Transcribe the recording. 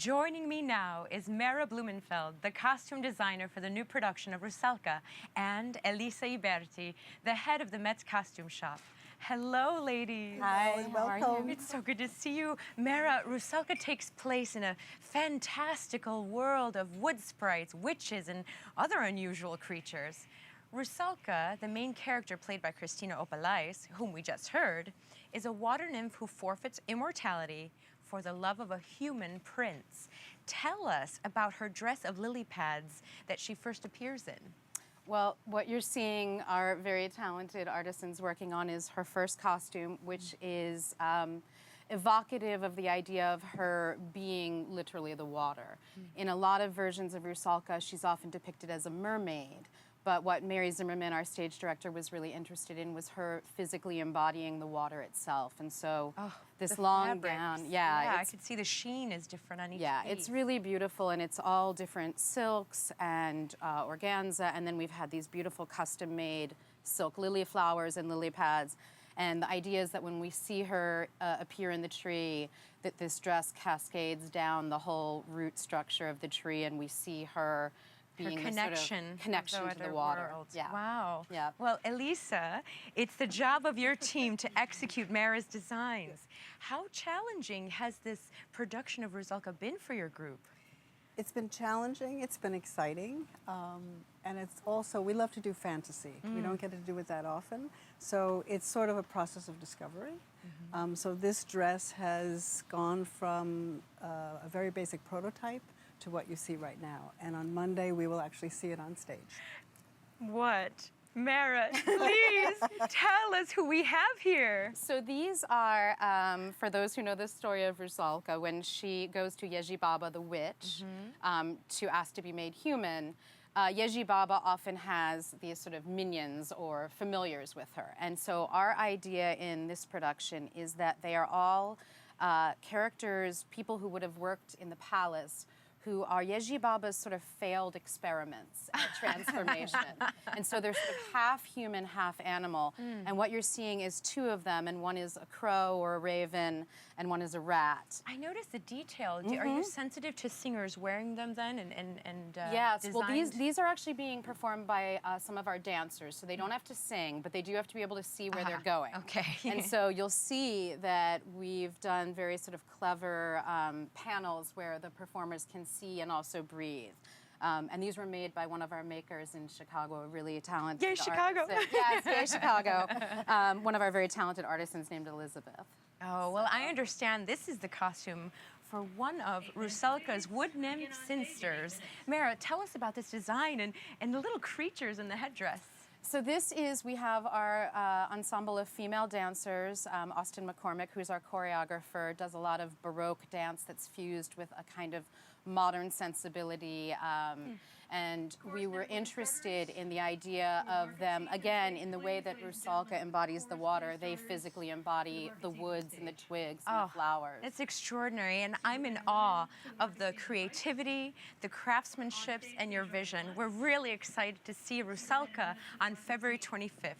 Joining me now is Mara Blumenfeld, the costume designer for the new production of Rusalka, and Elisa Iberti, the head of the Met's costume shop. Hello, ladies. Hi, welcome. It's so good to see you. Mara, Rusalka takes place in a fantastical world of wood sprites, witches, and other unusual creatures. Rusalka, the main character played by Christina Opalais, whom we just heard, is a water nymph who forfeits immortality for the love of a human prince. Tell us about her dress of lily pads that she first appears in. Well, what you're seeing our very talented artisans working on is her first costume, which is evocative of the idea of her being literally the water. In a lot of versions of Rusalka, she's often depicted as a mermaid. But what Mary Zimmerman, our stage director, was really interested in was her physically embodying the water itself. And so this long gown, I could see the sheen is different on each piece. It's really beautiful, and it's all different silks and organza, and then we've had these beautiful custom-made silk lily flowers and lily pads. And the idea is that when we see her appear in the tree, that this dress cascades down the whole root structure of the tree, and we see her being connection to the water. World. Yeah. Wow. Yeah. Well, Elisa, it's the job of your team to execute Mara's designs. How challenging has this production of Rusalka been for your group? It's been challenging, it's been exciting, and it's also, we love to do fantasy. We don't get to do it that often, so it's sort of a process of discovery. So this dress has gone from a very basic prototype to what you see right now. And on Monday, we will actually see it on stage. What? Mara, please tell us who we have here. So these are, for those who know the story of Rusalka, when she goes to Yeji Baba, the witch, to ask to be made human, Yeji Baba often has these sort of minions or familiars with her. And so our idea in this production is that they are all characters, people who would have worked in the palace, who are Yeji Baba's sort of failed experiments at transformation. And so they're sort of half human, half animal. And what you're seeing is two of them, and one is a crow or a raven, and one is a rat. I noticed the detail. Are you sensitive to singers wearing them then and yes, designed? well these are actually being performed by some of our dancers, so they don't have to sing, but they do have to be able to see where they're going. Okay. And so you'll see that we've done very sort of clever panels where the performers can see and also breathe. And these were made by one of our makers in Chicago, a really talented Yay, Chicago! Yes, yay, Chicago. One of our very talented artisans named Elizabeth. Oh, well, I understand this is the costume for one of Rusalka's wood nymph sisters. Mara, tell us about this design and the little creatures in the headdress. So this is, we have our ensemble of female dancers. Austin McCormick, who's our choreographer, does a lot of Baroque dance that's fused with a kind of modern sensibility. And we were interested in the idea of them, again, in the way that Rusalka embodies the water, they physically embody the woods and the twigs and the flowers. It's extraordinary, and I'm in awe of the creativity, the craftsmanship, and your vision. We're really excited to see Rusalka on February 25th.